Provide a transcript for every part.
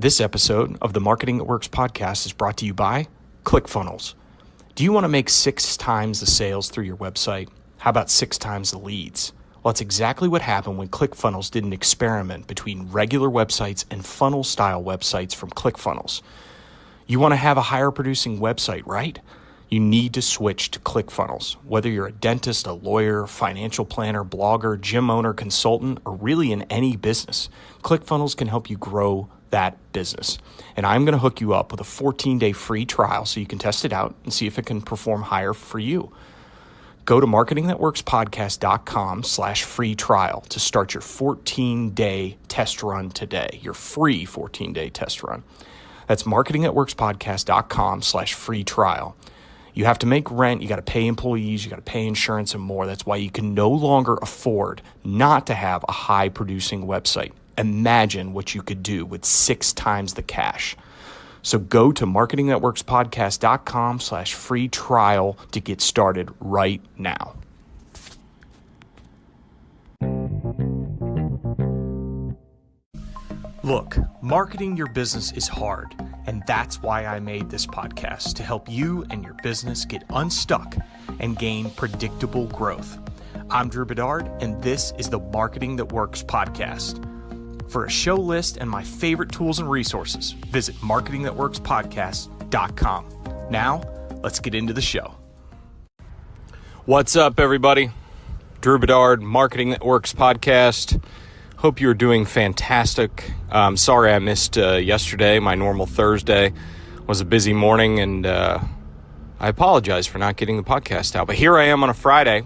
This episode of the Marketing That Works podcast is brought to you by ClickFunnels. Do you want to make 6 times the sales through your website? How about 6 times the leads? Well, that's exactly what happened when ClickFunnels did an experiment between regular websites and funnel-style websites from ClickFunnels. You want to have a higher producing website, right? You need to switch to ClickFunnels. Whether you're a dentist, a lawyer, financial planner, blogger, gym owner, consultant, or really in any business, ClickFunnels can help you grow that business. And I'm going to hook you up with a 14-day free trial so you can test it out and see if it can perform higher for you. Go to marketingthatworkspodcast.com/free trial to start your 14-day test run today, your free 14-day test run. That's marketingthatworkspodcast.com/free trial. You have to make rent, you got to pay employees, you got to pay insurance and more. That's why you can no longer afford not to have a high producing website. Imagine what you could do with 6 times the cash. So go to marketingthatworkspodcast.com/free trial to get started right now. Look, marketing your business is hard, and that's why I made this podcast, to help you and your business get unstuck and gain predictable growth. I'm Drew Bedard, and this is the Marketing That Works podcast. For a show list and my favorite tools and resources, visit marketingthatworkspodcast.com. Now, let's get into the show. What's up, everybody? Drew Bedard, Marketing That Works podcast. Hope you're doing fantastic. Sorry I missed yesterday. My normal Thursday was a busy morning, and I apologize for not getting the podcast out. But here I am on a Friday,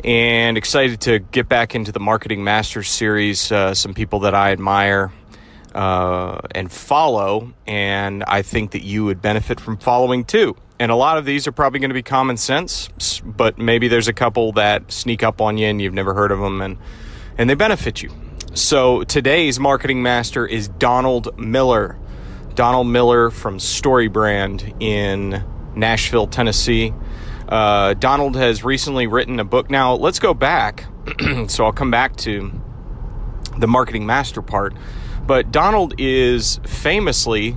and excited to get back into the Marketing Masters series. Some people that I admire and follow, and I think that you would benefit from following too. And a lot of these are probably going to be common sense, but maybe there's a couple that sneak up on you and you've never heard of them, and they benefit you. So today's Marketing Master is Donald Miller. Donald Miller from StoryBrand in Nashville, Tennessee. Donald has recently written a book. Now, let's go back. So I'll come back to the Marketing Master part. But Donald is famously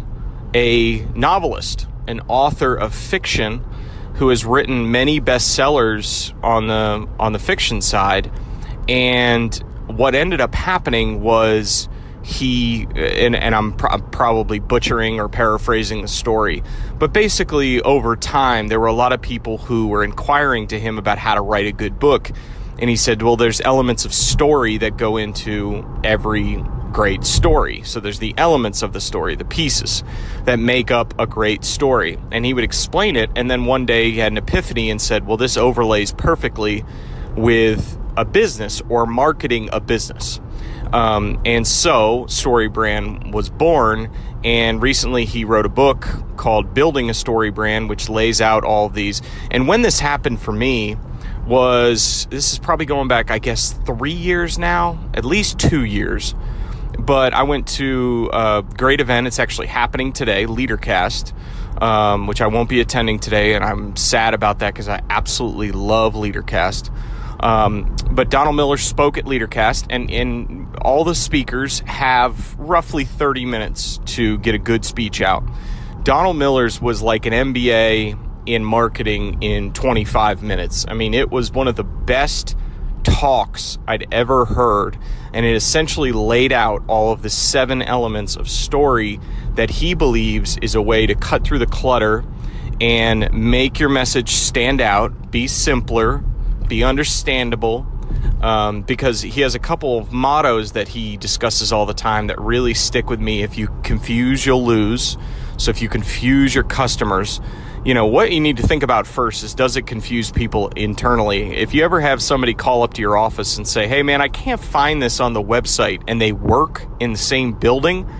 a novelist, an author of fiction who has written many bestsellers on the fiction side. And what ended up happening was and I'm probably butchering or paraphrasing the story, but basically over time, there were a lot of people who were inquiring to him about how to write a good book. And he said, well, there's elements of story that go into every great story. So there's the elements of the story, the pieces that make up a great story. And he would explain it. And then one day he had an epiphany and said, well, this overlays perfectly with a business or marketing a business. And so StoryBrand was born, and recently he wrote a book called Building a StoryBrand, which lays out all of these. And when this happened for me this is probably going back, I guess, 3 years now, at least 2 years. But I went to a great event. It's actually happening today, LeaderCast, which I won't be attending today. And I'm sad about that because I absolutely love LeaderCast. But Donald Miller spoke at LeaderCast, and all the speakers have roughly 30 minutes to get a good speech out. Donald Miller's was like an MBA in marketing in 25 minutes. I mean, it was one of the best talks I'd ever heard, and it essentially laid out all of the 7 elements of story that he believes is a way to cut through the clutter and make your message stand out, be simpler, be understandable, because he has a couple of mottos that he discusses all the time that really stick with me. If you confuse, you'll lose. So if you confuse your customers, what you need to think about first is, does it confuse people internally? If you ever have somebody call up to your office and say, hey man, I can't find this on the website, and they work in the same building,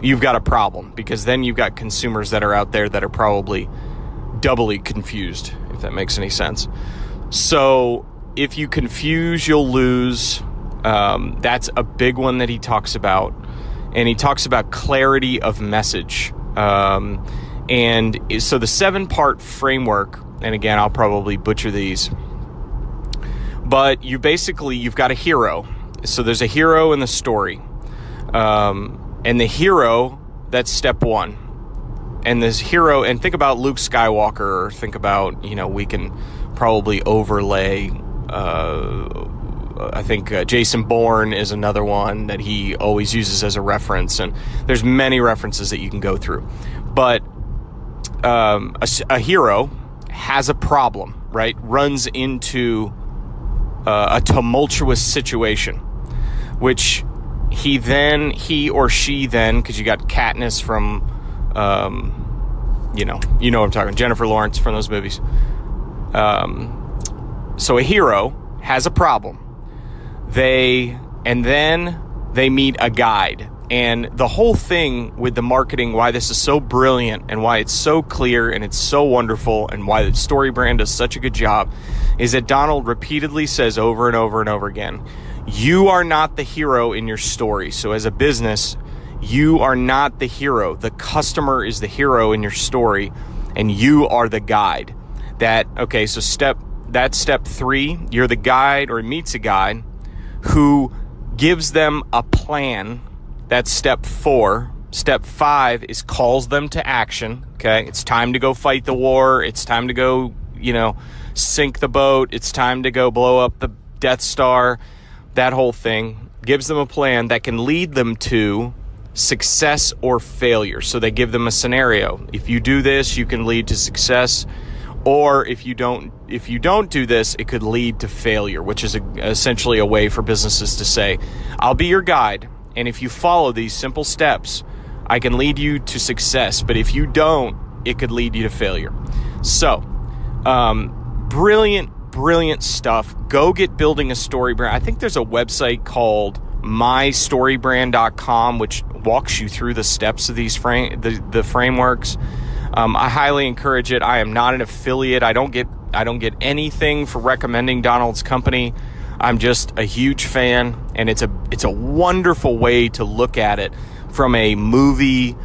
you've got a problem, because then you've got consumers that are out there that are probably doubly confused, if that makes any sense. So if you confuse, you'll lose. That's a big one that he talks about. And he talks about clarity of message. And so the 7-part framework, and again, I'll probably butcher these, but you've got a hero. So there's a hero in the story. And the hero, that's step one. And this hero, and think about Luke Skywalker, or think about, we can probably overlay, I think Jason Bourne is another one that he always uses as a reference. And there's many references that you can go through. But a hero has a problem, right? Runs into a tumultuous situation, which he or she, because you got Katniss from, you know what I'm talking, Jennifer Lawrence from those movies. So a hero has a problem. And then they meet a guide. And the whole thing with the marketing, why this is so brilliant and why it's so clear and it's so wonderful and why the StoryBrand does such a good job is that Donald repeatedly says over and over and over again, you are not the hero in your story. So as a business, you are not the hero. The customer is the hero in your story, and you are the guide. So step 3, you're the guide, or meets a guide who gives them a plan. That's step 4. Step 5 is calls them to action. Okay, it's time to go fight the war. It's time to go, sink the boat. It's time to go blow up the Death Star. That whole thing gives them a plan that can lead them to success or failure. So they give them a scenario. If you do this, you can lead to success. Or if you don't do this, it could lead to failure, which is essentially a way for businesses to say, I'll be your guide. And if you follow these simple steps, I can lead you to success. But if you don't, it could lead you to failure. So, brilliant stuff. Go get building a StoryBrand. I think there's a website called mystorybrand.com, which walks you through the steps of these the frameworks. I highly encourage it. I am not an affiliate. I don't get anything for recommending Donald's company. I'm just a huge fan, and it's a wonderful way to look at it from a movie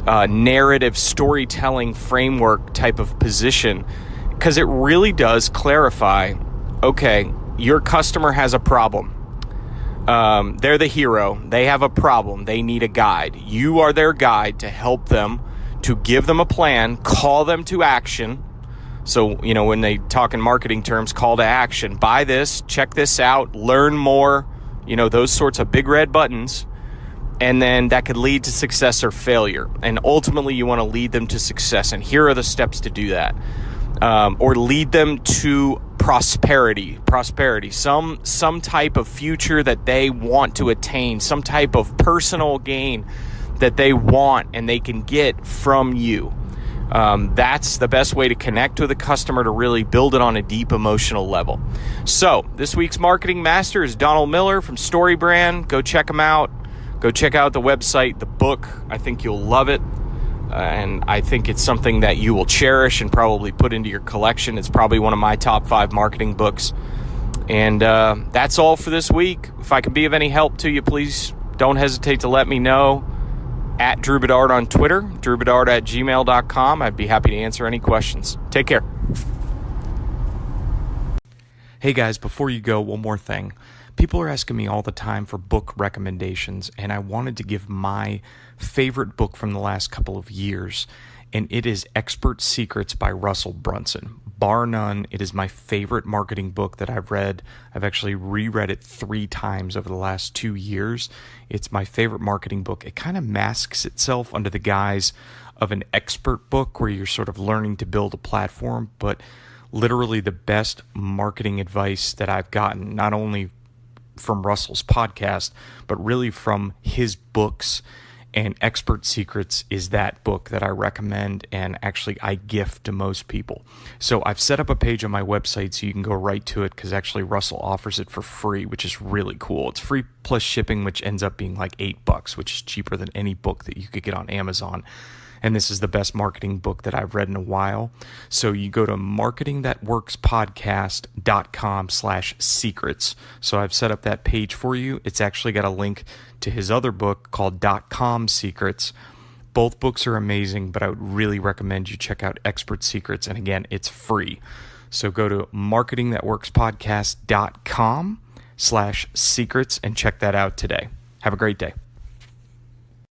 narrative storytelling framework type of position, because it really does clarify, okay, your customer has a problem. They're the hero. They have a problem. They need a guide. You are their guide to help them, to give them a plan, call them to action. So, when they talk in marketing terms, call to action, buy this, check this out, learn more, those sorts of big red buttons. And then that could lead to success or failure. And ultimately, you want to lead them to success. And here are the steps to do that. Or lead them to prosperity, some type of future that they want to attain, some type of personal gain that they want and they can get from you. That's the best way to connect with a customer, to really build it on a deep emotional level. So this week's marketing master is Donald Miller from StoryBrand. Go check him out. Go check out the website, the book. I think you'll love it. And I think it's something that you will cherish and probably put into your collection. It's probably one of my top 5 marketing books. And that's all for this week. If I can be of any help to you, please don't hesitate to let me know. At Drew Bedard on Twitter, drewbedard@gmail.com. I'd be happy to answer any questions. Take care. Hey guys, before you go, one more thing. People are asking me all the time for book recommendations, and I wanted to give my favorite book from the last couple of years, and it is Expert Secrets by Russell Brunson. Bar none, it is my favorite marketing book that I've read. I've actually reread it 3 times over the last 2 years. It's my favorite marketing book. It kind of masks itself under the guise of an expert book where you're sort of learning to build a platform, but literally the best marketing advice that I've gotten, not only from Russell's podcast, but really from his books. And Expert Secrets is that book that I recommend, and actually I gift to most people. So I've set up a page on my website so you can go right to it, because actually Russell offers it for free, which is really cool. It's free plus shipping, which ends up being like $8, which is cheaper than any book that you could get on Amazon. And this is the best marketing book that I've read in a while. So you go to marketingthatworkspodcast.com/secrets. So I've set up that page for you. It's actually got a link to his other book called .com Secrets. Both books are amazing, but I would really recommend you check out Expert Secrets. And again, it's free. So go to marketingthatworkspodcast.com/secrets and check that out today. Have a great day.